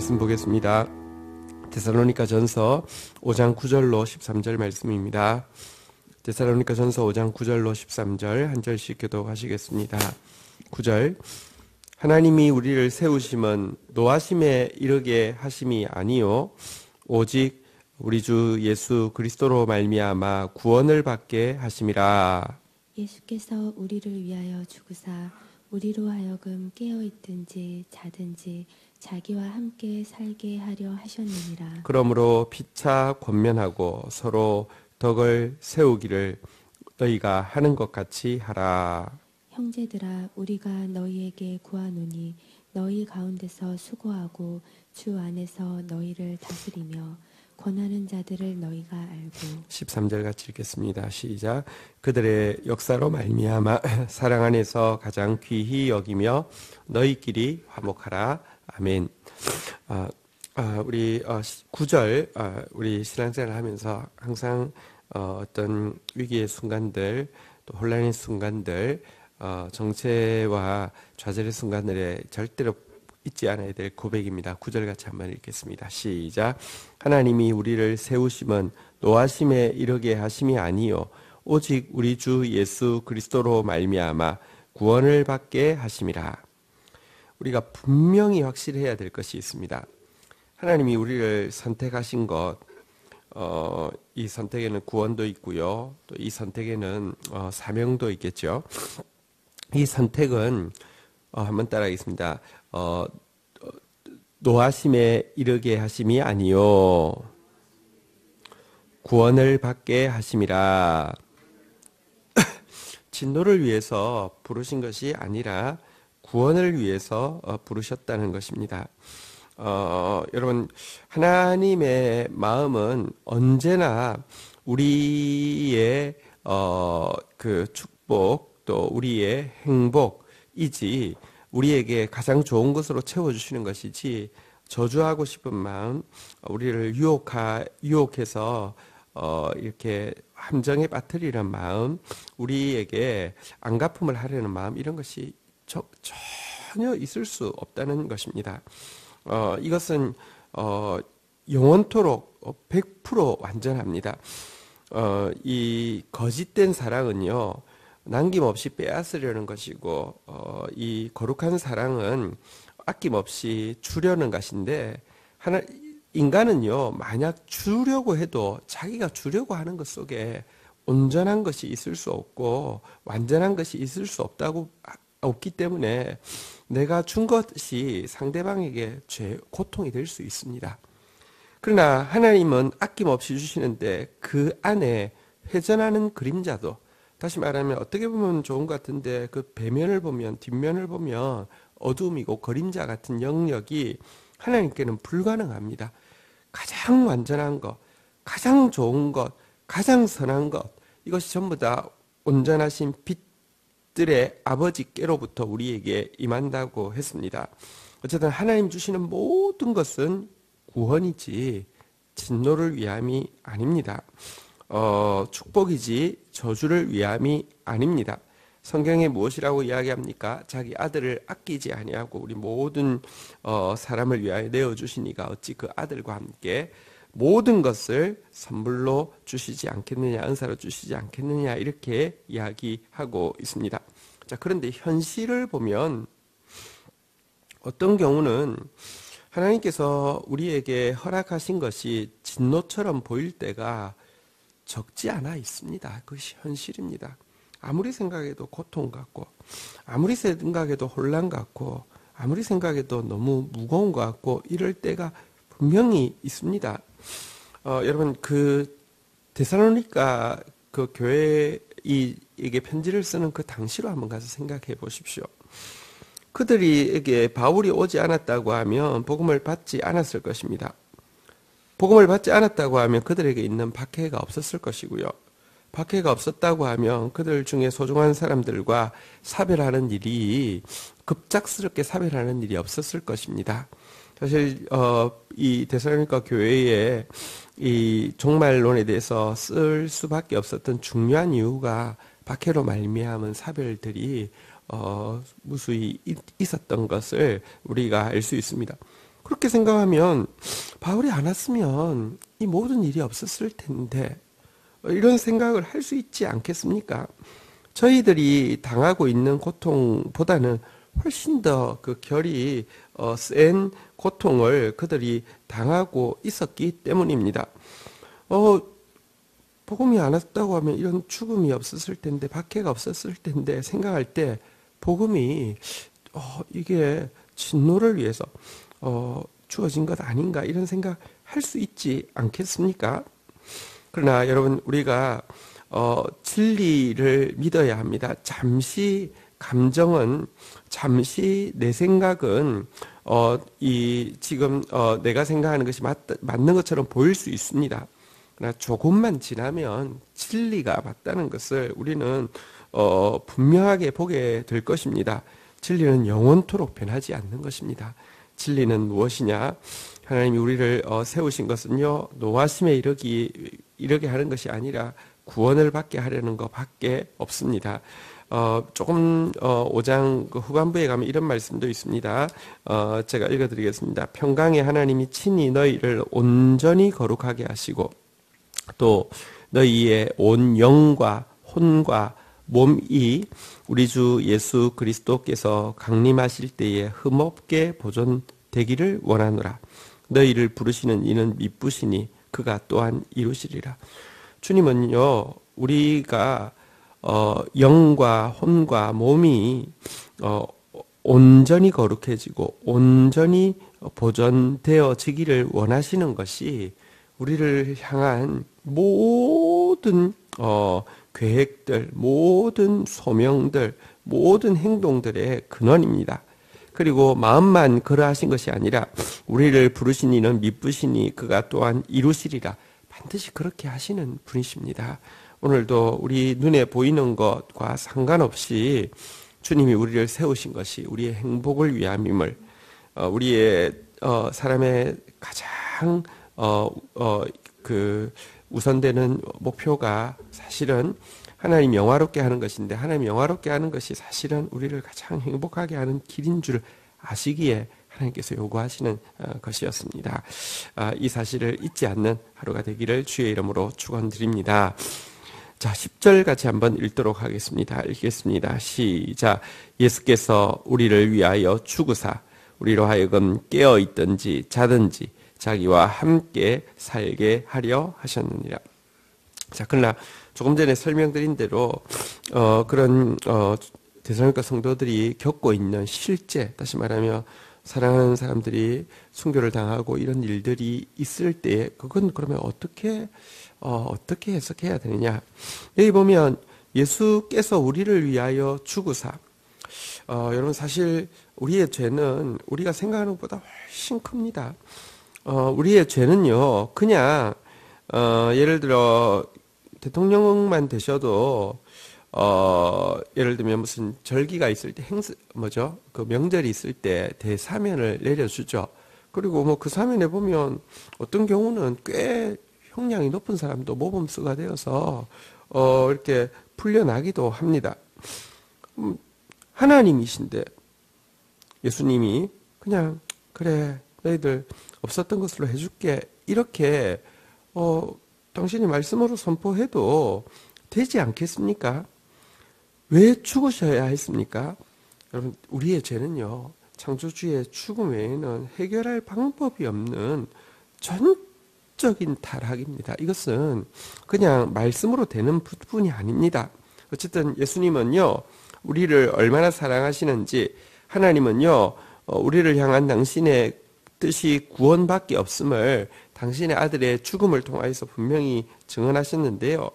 말씀 보겠습니다. 데살로니가 전서 5장 9절로 13절 말씀입니다. 데살로니가 전서 5장 9절로 13절 한 절씩 교독하시겠습니다. 9절 하나님이 우리를 세우심은 노하심에 이르게 하심이 아니요 오직 우리 주 예수 그리스도로 말미암아 구원을 받게 하심이라. 예수께서 우리를 위하여 죽으사 우리로 하여금 깨어있든지 자든지 자기와 함께 살게 하려 하셨느니라. 그러므로 피차 권면하고 서로 덕을 세우기를 너희가 하는 것 같이 하라. 형제들아 우리가 너희에게 구하노니 너희 가운데서 수고하고 주 안에서 너희를 다스리며 권하는 자들을 너희가 알고. 13절 같이 읽겠습니다. 시작. 그들의 역사로 말미암아 사랑 안에서 가장 귀히 여기며 너희끼리 화목하라. 아멘. 우리 9절 우리 신앙생활을 하면서 항상 어떤 위기의 순간들 또 혼란의 순간들 정체와 좌절의 순간들에 절대로 잊지 않아야 될 고백입니다. 9절 같이 한번 읽겠습니다. 시작. 하나님이 우리를 세우심은 노하심에 이르게 하심이 아니요 오직 우리 주 예수 그리스도로 말미암아 구원을 받게 하심이라. 우리가 분명히 확실해야 될 것이 있습니다. 하나님이 우리를 선택하신 것, 이 선택에는 구원도 있고요. 또 이 선택에는 사명도 있겠죠. 이 선택은 한번 따라하겠습니다. 노하심에 이르게 하심이 아니요 구원을 받게 하심이라. 진노를 위해서 부르신 것이 아니라 구원을 위해서 부르셨다는 것입니다. 여러분 하나님의 마음은 언제나 우리의 그 축복 또 우리의 행복이지 우리에게 가장 좋은 것으로 채워주시는 것이지 저주하고 싶은 마음, 우리를 유혹해서 이렇게 함정에 빠뜨리는 마음, 우리에게 안갚음을 하려는 마음, 이런 것이 전혀 있을 수 없다는 것입니다. 이것은 영원토록 100% 완전합니다. 이 거짓된 사랑은요, 남김없이 빼앗으려는 것이고 이 거룩한 사랑은 아낌없이 주려는 것인데 인간은요 만약 주려고 해도 자기가 주려고 하는 것 속에 온전한 것이 있을 수 없고 완전한 것이 있을 수 없기 때문에 내가 준 것이 상대방에게 고통이 될 수 있습니다. 그러나 하나님은 아낌없이 주시는데 그 안에 회전하는 그림자도, 다시 말하면 어떻게 보면 좋은 것 같은데 그 배면을 보면 뒷면을 보면 어둠이고 그림자 같은 영역이 하나님께는 불가능합니다. 가장 완전한 것, 가장 좋은 것, 가장 선한 것, 이것이 전부 다 온전하신 빛들의 아버지께로부터 우리에게 임한다고 했습니다. 어쨌든 하나님 주시는 모든 것은 구원이지 진노를 위함이 아닙니다. 축복이지 저주를 위함이 아닙니다. 성경에 무엇이라고 이야기합니까? 자기 아들을 아끼지 아니하고 우리 모든 사람을 위하여 내어주시니가 어찌 그 아들과 함께 모든 것을 선물로 주시지 않겠느냐, 은사로 주시지 않겠느냐, 이렇게 이야기하고 있습니다. 자, 그런데 현실을 보면 어떤 경우는 하나님께서 우리에게 허락하신 것이 진노처럼 보일 때가 적지 않아 있습니다. 그것이 현실입니다. 아무리 생각해도 고통 같고, 아무리 생각해도 혼란 같고, 아무리 생각해도 너무 무거운 것 같고, 이럴 때가 분명히 있습니다. 여러분 그 데살로니가 그 교회에게 편지를 쓰는 그 당시로 한번 가서 생각해 보십시오. 그들에게 바울이 오지 않았다고 하면 복음을 받지 않았을 것입니다. 복음을 받지 않았다고 하면 그들에게 있는 박해가 없었을 것이고요. 박해가 없었다고 하면 그들 중에 소중한 사람들과 사별하는 일이, 급작스럽게 사별하는 일이 없었을 것입니다. 사실 이 데살로니가 교회의 이 종말론에 대해서 쓸 수밖에 없었던 중요한 이유가 박해로 말미암은 사별들이 무수히 있었던 것을 우리가 알 수 있습니다. 그렇게 생각하면 바울이 안 왔으면 이 모든 일이 없었을 텐데 이런 생각을 할 수 있지 않겠습니까? 저희들이 당하고 있는 고통보다는 훨씬 더 그 결이 센 고통을 그들이 당하고 있었기 때문입니다. 복음이 안 왔다고 하면 이런 죽음이 없었을 텐데, 박해가 없었을 텐데 생각할 때 복음이 이게 진노를 위해서 주어진 것 아닌가 이런 생각 할 수 있지 않겠습니까? 그러나 여러분, 우리가 진리를 믿어야 합니다. 잠시 감정은, 잠시 내 생각은 지금 내가 생각하는 것이 맞는 것처럼 보일 수 있습니다. 그러나 조금만 지나면 진리가 맞다는 것을 우리는 분명하게 보게 될 것입니다. 진리는 영원토록 변하지 않는 것입니다. 진리는 무엇이냐? 하나님이 우리를 세우신 것은요, 노하심에 이르게 하는 것이 아니라 구원을 받게 하려는 것밖에 없습니다. 조금 5장 후반부에 가면 이런 말씀도 있습니다. 제가 읽어드리겠습니다. 평강의 하나님이 친히 너희를 온전히 거룩하게 하시고 또 너희의 온 영과 혼과 몸이 우리 주 예수 그리스도께서 강림하실 때에 흠없게 보존되기를 원하노라. 너희를 부르시는 이는 미쁘시니 그가 또한 이루시리라. 주님은요, 우리가 영과 혼과 몸이 온전히 거룩해지고 온전히 보존되어지기를 원하시는 것이 우리를 향한 모든 계획들, 모든 소명들, 모든 행동들의 근원입니다. 그리고 마음만 그러하신 것이 아니라 우리를 부르신 이는 미쁘시니 그가 또한 이루시리라. 반드시 그렇게 하시는 분이십니다. 오늘도 우리 눈에 보이는 것과 상관없이 주님이 우리를 세우신 것이 우리의 행복을 위함임을, 우리의 사람의 가장 우선되는 목표가 사실은 하나님 영화롭게 하는 것인데, 하나님 영화롭게 하는 것이 사실은 우리를 가장 행복하게 하는 길인 줄 아시기에 하나님께서 요구하시는 것이었습니다. 이 사실을 잊지 않는 하루가 되기를 주의 이름으로 축원드립니다. 자, 10절 같이 한번 읽도록 하겠습니다. 읽겠습니다. 시작. 예수께서 우리를 위하여 죽으사 우리로 하여금 깨어 있든지 자든지 자기와 함께 살게 하려 하셨느니라. 자, 그러나 조금 전에 설명드린 대로 그런 데살로니가 성도들이 겪고 있는 실제, 다시 말하면 사랑하는 사람들이 순교를 당하고 이런 일들이 있을 때 그건 그러면 어떻게 해석해야 되느냐? 여기 보면 예수께서 우리를 위하여 죽으사. 여러분, 사실 우리의 죄는 우리가 생각하는 것보다 훨씬 큽니다. 우리의 죄는요, 그냥 예를 들어 대통령만 되셔도 예를 들면 무슨 절기가 있을 때 그 명절이 있을 때 대사면을 내려주죠. 그리고 뭐 그 사면에 보면 어떤 경우는 꽤 형량이 높은 사람도 모범수가 되어서 이렇게 풀려나기도 합니다. 하나님이신데 예수님이 그냥 그래 너희들 없었던 것으로 해줄게 이렇게 당신이 말씀으로 선포해도 되지 않겠습니까? 왜 죽으셔야 했습니까? 여러분, 우리의 죄는요, 창조주의 죽음 외에는 해결할 방법이 없는 전적인 타락입니다. 이것은 그냥 말씀으로 되는 부분이 아닙니다. 어쨌든 예수님은요, 우리를 얼마나 사랑하시는지, 하나님은요, 우리를 향한 당신의 뜻이 구원밖에 없음을 당신의 아들의 죽음을 통하여서 분명히 증언하셨는데요.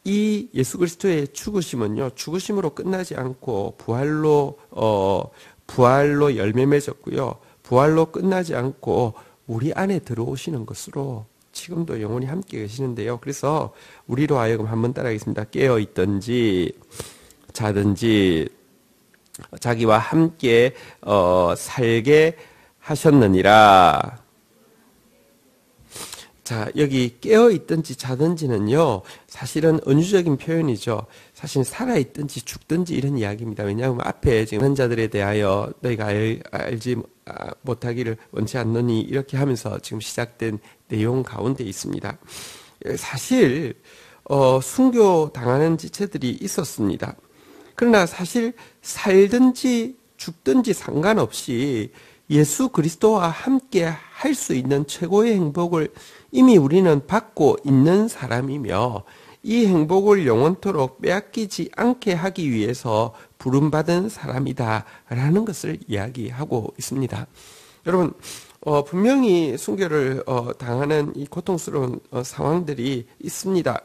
이 예수 그리스도의 죽으심은요, 죽으심으로 끝나지 않고 부활로 열매 맺었고요. 부활로 끝나지 않고 우리 안에 들어오시는 것으로 지금도 영원히 함께 계시는데요. 그래서 우리로 하여금 한번 따라하겠습니다. 깨어 있든지 자든지 자기와 함께 살게 하셨느니라. 자, 여기 깨어있든지 자든지는요, 사실은 은유적인 표현이죠. 사실 살아있든지 죽든지 이런 이야기입니다. 왜냐하면 앞에 지금 한 자들에 대하여 너희가 알지 못하기를 원치 않느니 이렇게 하면서 지금 시작된 내용 가운데 있습니다. 사실 순교 당하는 지체들이 있었습니다. 그러나 사실 살든지 죽든지 상관없이 예수 그리스도와 함께 할 수 있는 최고의 행복을 이미 우리는 받고 있는 사람이며 이 행복을 영원토록 빼앗기지 않게 하기 위해서 부름받은 사람이다라는 것을 이야기하고 있습니다. 여러분, 분명히 순교를 당하는 이 고통스러운 상황들이 있습니다.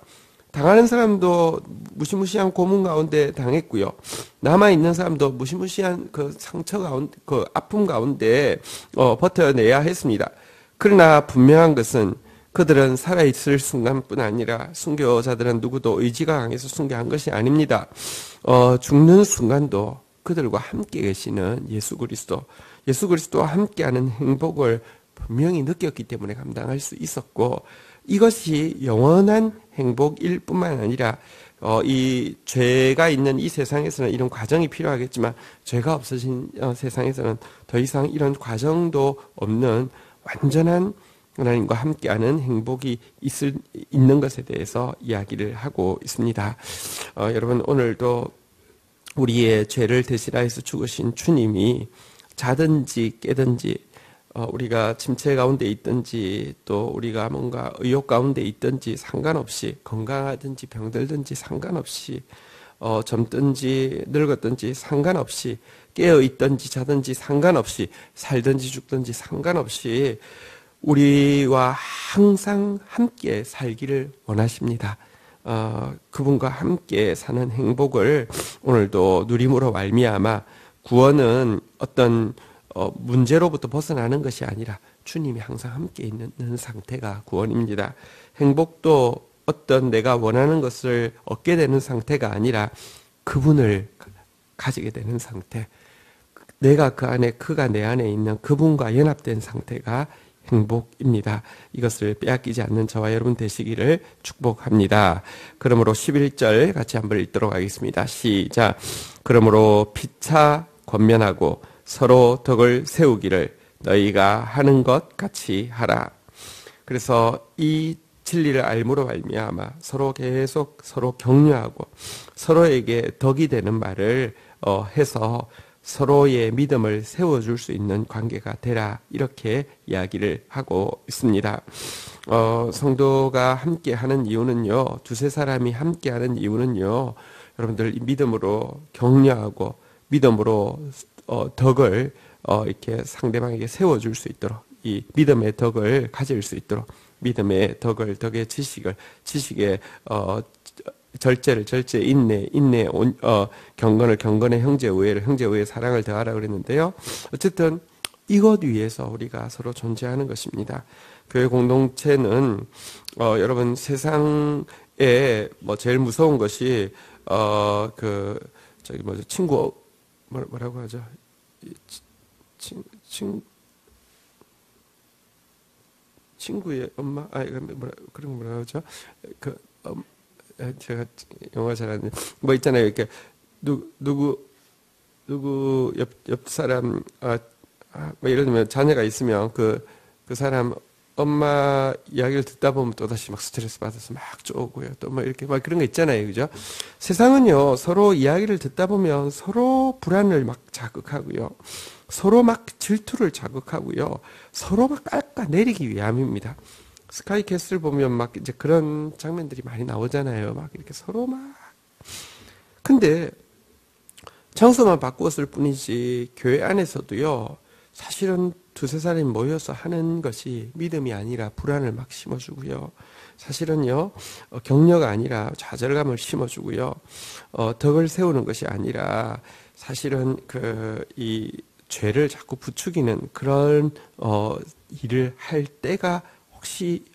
당하는 사람도 무시무시한 고문 가운데 당했고요. 남아있는 사람도 무시무시한 그 상처 가운데, 그 아픔 가운데 버텨내야 했습니다. 그러나 분명한 것은 그들은 살아있을 순간뿐 아니라 순교자들은 누구도 의지가 강해서 순교한 것이 아닙니다. 죽는 순간도 그들과 함께 계시는 예수 그리스도와 함께하는 행복을 분명히 느꼈기 때문에 감당할 수 있었고, 이것이 영원한 행복일 뿐만 아니라 이 죄가 있는 이 세상에서는 이런 과정이 필요하겠지만 죄가 없어진 세상에서는 더 이상 이런 과정도 없는 완전한 하나님과 함께하는 행복이 있는 것에 대해서 이야기를 하고 있습니다. 여러분, 오늘도 우리의 죄를 대신하여서 죽으신 주님이 자든지 깨든지 우리가 침체 가운데 있든지 또 우리가 뭔가 의욕 가운데 있든지 상관없이, 건강하든지 병들든지 상관없이, 젊든지 늙었든지 상관없이, 깨어 있든지 자든지 상관없이, 살든지 죽든지 상관없이 우리와 항상 함께 살기를 원하십니다. 그분과 함께 사는 행복을 오늘도 누림으로 말미암아 구원은 어떤 문제로부터 벗어나는 것이 아니라 주님이 항상 함께 있는 상태가 구원입니다. 행복도 어떤 내가 원하는 것을 얻게 되는 상태가 아니라 그분을 가지게 되는 상태, 내가 그 안에, 그가 내 안에 있는 그분과 연합된 상태가 행복입니다. 이것을 빼앗기지 않는 저와 여러분 되시기를 축복합니다. 그러므로 11절 같이 한번 읽도록 하겠습니다. 시작. 그러므로 피차 권면하고 서로 덕을 세우기를 너희가 하는 것 같이 하라. 그래서 이 진리를 알므로 말미암아 서로 계속 서로 격려하고 서로에게 덕이 되는 말을 해서 서로의 믿음을 세워줄 수 있는 관계가 되라, 이렇게 이야기를 하고 있습니다. 성도가 함께 하는 이유는요, 두세 사람이 함께 하는 이유는요, 여러분들 믿음으로 격려하고 믿음으로 덕을 이렇게 상대방에게 세워줄 수 있도록, 이 믿음의 덕을 가질 수 있도록, 믿음의 덕을, 덕의 지식의 절제를 절제, 인내 경건을 경건의 형제 우애를 형제 우애 사랑을 더하라 그랬는데요. 어쨌든 이것 위에서 우리가 서로 존재하는 것입니다. 교회 공동체는 여러분 세상에 제일 무서운 것이 친구 뭐라고 하죠? 친구의 엄마, 그런 거 뭐라고 하죠? 제가 영어 잘 안, 있잖아요. 이렇게, 누구 옆 사람, 예를 들면 자녀가 있으면 그 사람 엄마 이야기를 듣다 보면 또다시 막 스트레스 받아서 막 쪼고요. 또 이렇게 그런 거 있잖아요. 그죠? 세상은요, 서로 이야기를 듣다 보면 서로 불안을 막 자극하고요. 서로 막 질투를 자극하고요. 서로 막 깎아내리기 위함입니다. 스카이캐슬 보면 막 이제 그런 장면들이 많이 나오잖아요. 막 이렇게 서로 막. 근데 장소만 바꾸었을 뿐이지 교회 안에서도요, 사실은 두세 사람이 모여서 하는 것이 믿음이 아니라 불안을 막 심어주고요. 사실은요, 격려가 아니라 좌절감을 심어주고요. 덕을 세우는 것이 아니라 사실은 이 죄를 자꾸 부추기는 그런 일을 할 때가 혹시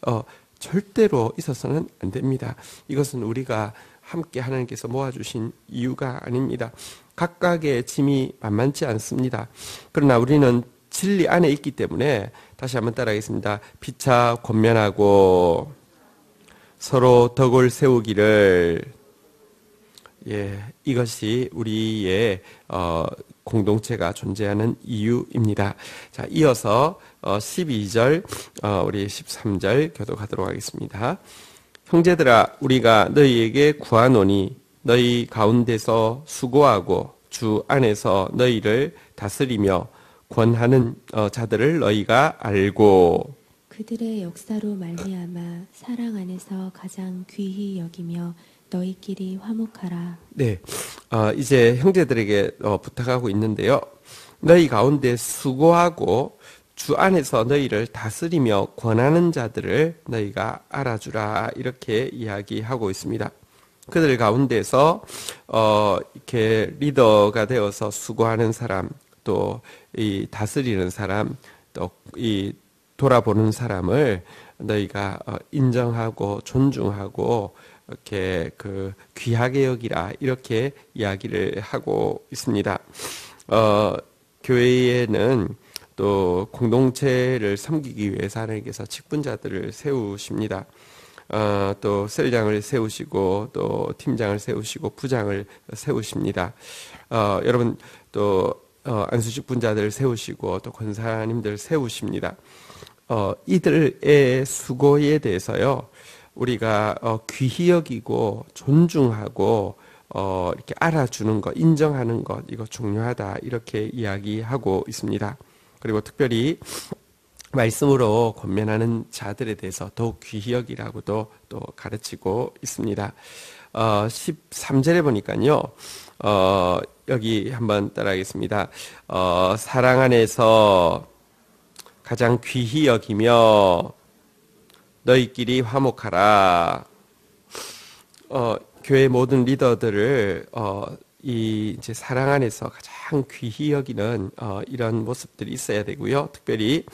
절대로 있어서는 안 됩니다. 이것은 우리가 함께 하나님께서 모아주신 이유가 아닙니다. 각각의 짐이 만만치 않습니다. 그러나 우리는 진리 안에 있기 때문에 다시 한번 따라하겠습니다. 피차 권면하고 서로 덕을 세우기를 이것이 우리의 공동체가 존재하는 이유입니다. 자, 이어서 12절 우리 13절 교독하도록 하겠습니다. 형제들아 우리가 너희에게 구하노니 너희 가운데서 수고하고 주 안에서 너희를 다스리며 권하는 자들을 너희가 알고 그들의 역사로 말미암아 사랑 안에서 가장 귀히 여기며 너희끼리 화목하라. 네, 이제 형제들에게 부탁하고 있는데요. 너희 가운데 수고하고 주 안에서 너희를 다스리며 권하는 자들을 너희가 알아주라 이렇게 이야기하고 있습니다. 그들 가운데서 이렇게 리더가 되어서 수고하는 사람, 또 이 다스리는 사람, 또 이 돌아보는 사람을 너희가 인정하고 존중하고 이렇게 귀하게 여기라 이렇게 이야기를 하고 있습니다. 교회에는 또 공동체를 섬기기 위해서 하나님께서 직분자들을 세우십니다. 또 셀장을 세우시고 또 팀장을 세우시고 부장을 세우십니다. 여러분 또 안수직분자들 세우시고 또 권사님들 세우십니다. 이들의 수고에 대해서요 우리가 귀히 여기고 존중하고 이렇게 알아주는 것, 인정하는 것 이거 중요하다 이렇게 이야기하고 있습니다. 그리고 특별히 말씀으로 권면하는 자들에 대해서 더욱 귀히 여기라고도 또 가르치고 있습니다. 13절에 보니까요. 여기 한번 따라하겠습니다. 사랑 안에서 가장 귀히 여기며 너희끼리 화목하라. 교회 모든 리더들을 이제 사랑 안에서 가장 귀히 여기는 이런 모습들이 있어야 되고요. 특별히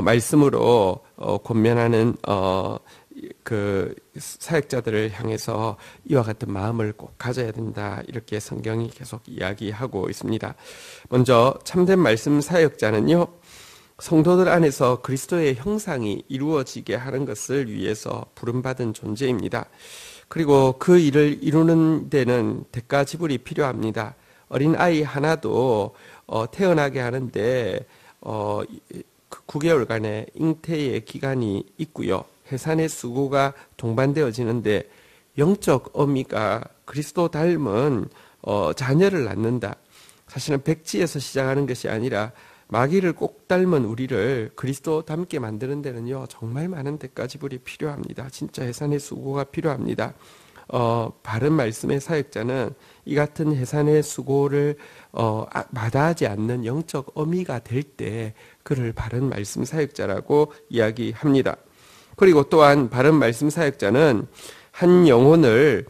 말씀으로 권면하는 그 사역자들을 향해서 이와 같은 마음을 꼭 가져야 된다. 이렇게 성경이 계속 이야기하고 있습니다. 먼저 참된 말씀 사역자는요. 성도들 안에서 그리스도의 형상이 이루어지게 하는 것을 위해서 부름받은 존재입니다. 그리고 그 일을 이루는 데는 대가 지불이 필요합니다. 어린 아이 하나도 태어나게 하는데 9개월간의 잉태의 기간이 있고요. 해산의 수고가 동반되어지는데 영적 어미가 그리스도 닮은 자녀를 낳는다. 사실은 백지에서 시작하는 것이 아니라 마귀를 꼭 닮은 우리를 그리스도 닮게 만드는 데는요 정말 많은 대가 지불이 필요합니다. 진짜 해산의 수고가 필요합니다. 바른 말씀의 사역자는 이 같은 해산의 수고를 마다하지 않는 영적 어미가 될 때 그를 바른 말씀 사역자라고 이야기합니다. 그리고 또한 바른 말씀 사역자는 한 영혼을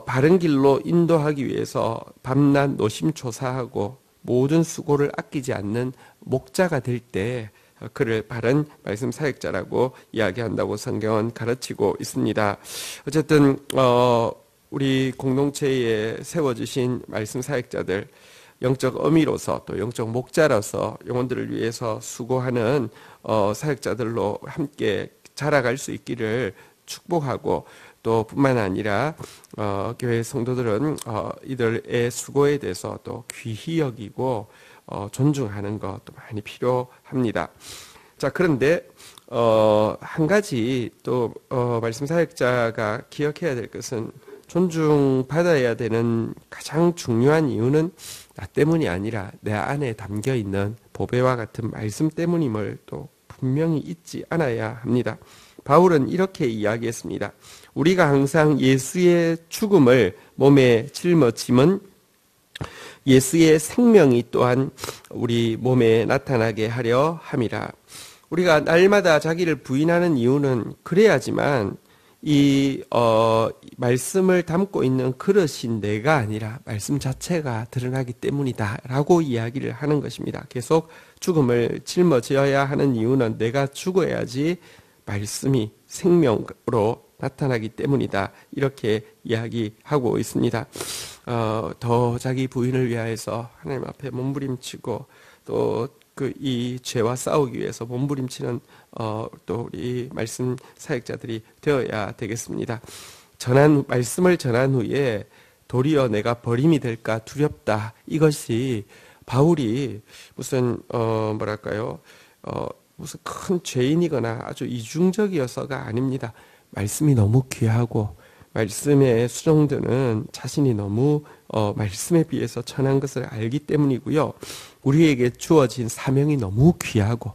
바른 길로 인도하기 위해서 밤낮 노심초사하고 모든 수고를 아끼지 않는 목자가 될 때 그를 바른 말씀 사역자라고 이야기한다고 성경은 가르치고 있습니다. 어쨌든 우리 공동체에 세워주신 말씀 사역자들 영적 어미로서 또 영적 목자로서 영혼들을 위해서 수고하는 사역자들로 함께 자라갈 수 있기를 축복하고 또 뿐만 아니라 교회 성도들은 이들의 수고에 대해서 또 귀히 여기고 존중하는 것도 많이 필요합니다. 자, 그런데 한 가지 또 말씀 사역자가 기억해야 될 것은 존중받아야 되는 가장 중요한 이유는 나 때문이 아니라 내 안에 담겨 있는 보배와 같은 말씀 때문임을 또 분명히 잊지 않아야 합니다. 바울은 이렇게 이야기했습니다. 우리가 항상 예수의 죽음을 몸에 짊어짐은 예수의 생명이 또한 우리 몸에 나타나게 하려 함이라. 우리가 날마다 자기를 부인하는 이유는 그래야지만 이 말씀을 담고 있는 그릇인 내가 아니라 말씀 자체가 드러나기 때문이다 라고 이야기를 하는 것입니다. 계속 죽음을 짊어져야 하는 이유는 내가 죽어야지 말씀이 생명으로 나타나기 때문이다. 이렇게 이야기하고 있습니다. 더 자기 부인을 위하여서 하나님 앞에 몸부림치고 또 이 죄와 싸우기 위해서 몸부림치는 또 우리 말씀 사역자들이 되어야 되겠습니다. 말씀을 전한 후에 도리어 내가 버림이 될까 두렵다. 이것이 바울이 무슨 무슨 큰 죄인이거나 아주 이중적이어서가 아닙니다. 말씀이 너무 귀하고 말씀에 수종드는 자신이 너무 말씀에 비해서 천한 것을 알기 때문이고요. 우리에게 주어진 사명이 너무 귀하고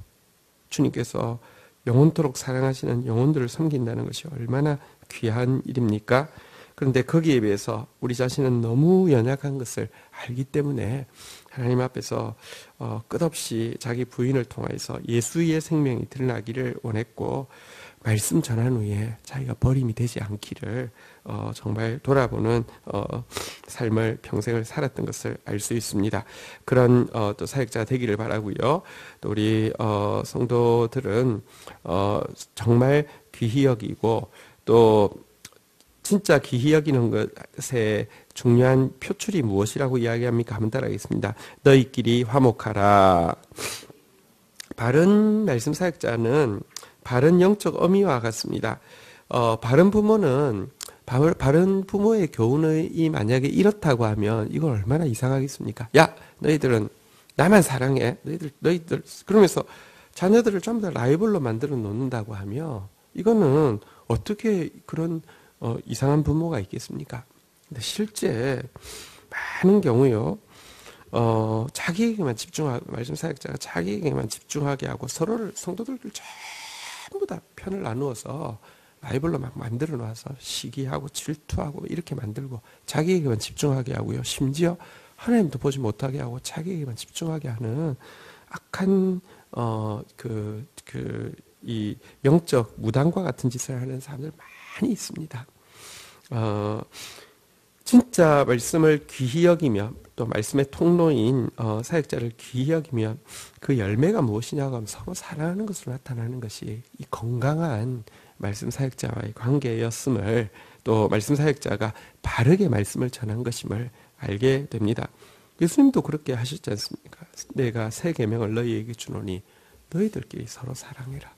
주님께서 영원토록 사랑하시는 영혼들을 섬긴다는 것이 얼마나 귀한 일입니까? 그런데 거기에 비해서 우리 자신은 너무 연약한 것을 알기 때문에 하나님 앞에서 끝없이 자기 부인을 통해서 예수의 생명이 드러나기를 원했고, 말씀 전한 후에 자기가 버림이 되지 않기를 정말 돌아보는 삶을 평생을 살았던 것을 알 수 있습니다. 그런 또 사역자 되기를 바라고요. 또 우리 성도들은 정말 귀히 여기고 또 진짜 귀히 여기는 것의 중요한 표출이 무엇이라고 이야기합니까? 한번 따라하겠습니다. 너희끼리 화목하라. 바른 말씀 사역자는 바른 영적 어미와 같습니다. 바른 부모는 바른 부모의 교훈이 만약에 이렇다고 하면 이건 얼마나 이상하겠습니까? 야, 너희들은 나만 사랑해. 너희들 그러면서 자녀들을 전부 다 라이벌로 만들어 놓는다고 하면 이거는 어떻게 그런 이상한 부모가 있겠습니까? 근데 실제 많은 경우요. 자기에게만 집중하고 말씀 사역자가 자기에게만 집중하게 하고 서로를 성도들을 전부 다 편을 나누어서 라이벌로 막 만들어 놔서 시기하고 질투하고 이렇게 만들고 자기에게만 집중하게 하고요. 심지어 하나님도 보지 못하게 하고 자기에게만 집중하게 하는 악한 이 영적 무당과 같은 짓을 하는 사람들 많이 있습니다. 진짜 말씀을 귀히 여기며 또 말씀의 통로인 사역자를 귀히 여기면 그 열매가 무엇이냐고 하면 서로 사랑하는 것으로 나타나는 것이 이 건강한 말씀 사역자와의 관계였음을, 또 말씀 사역자가 바르게 말씀을 전한 것임을 알게 됩니다. 예수님도 그렇게 하셨지 않습니까? 내가 새 계명을 너희에게 주노니 너희들끼리 서로 사랑해라.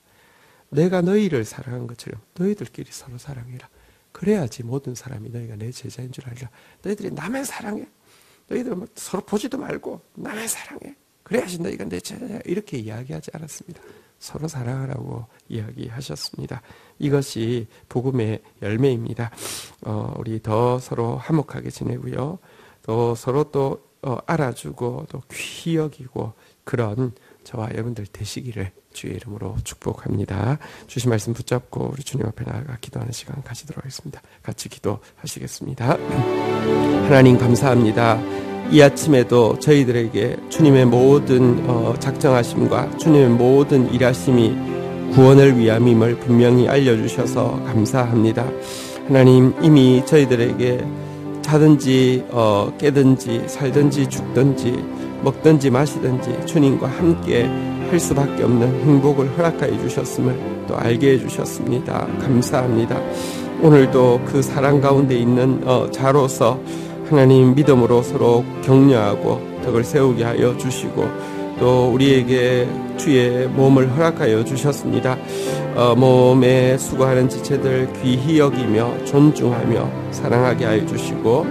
내가 너희를 사랑한 것처럼 너희들끼리 서로 사랑해라. 그래야지 모든 사람이 너희가 내 제자인 줄 알리라. 너희들이 나만 사랑해. 너희들은 서로 보지도 말고 나만 사랑해. 그래야지 너희가 내 제자야. 이렇게 이야기하지 않았습니다. 서로 사랑하라고 이야기하셨습니다. 이것이 복음의 열매입니다. 우리 더 서로 화목하게 지내고요. 또 서로 또 알아주고 또 귀히 여기고 그런 저와 여러분들 되시기를 주의 이름으로 축복합니다. 주신 말씀 붙잡고 우리 주님 앞에 나아가 기도하는 시간 가지도록 하겠습니다. 같이 기도하시겠습니다. 하나님 감사합니다. 이 아침에도 저희들에게 주님의 모든 작정하심과 주님의 모든 일하심이 구원을 위함임을 분명히 알려주셔서 감사합니다. 하나님, 이미 저희들에게 자든지 깨든지 살든지 죽든지 먹든지 마시든지 주님과 함께 할 수밖에 없는 행복을 허락하여 주셨음을 또 알게 해주셨습니다. 감사합니다. 오늘도 그 사랑 가운데 있는 자로서 하나님 믿음으로 서로 격려하고 덕을 세우게 하여 주시고 또 우리에게 주의 몸을 허락하여 주셨습니다. 몸에 수고하는 지체들 귀히 여기며 존중하며 사랑하게 하여 주시고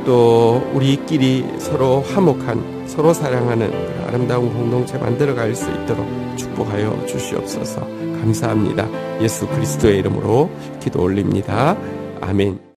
또 우리끼리 서로 화목한 서로 사랑하는 아름다운 공동체 만들어갈 수 있도록 축복하여 주시옵소서. 감사합니다. 예수 그리스도의 이름으로 기도 올립니다. 아멘.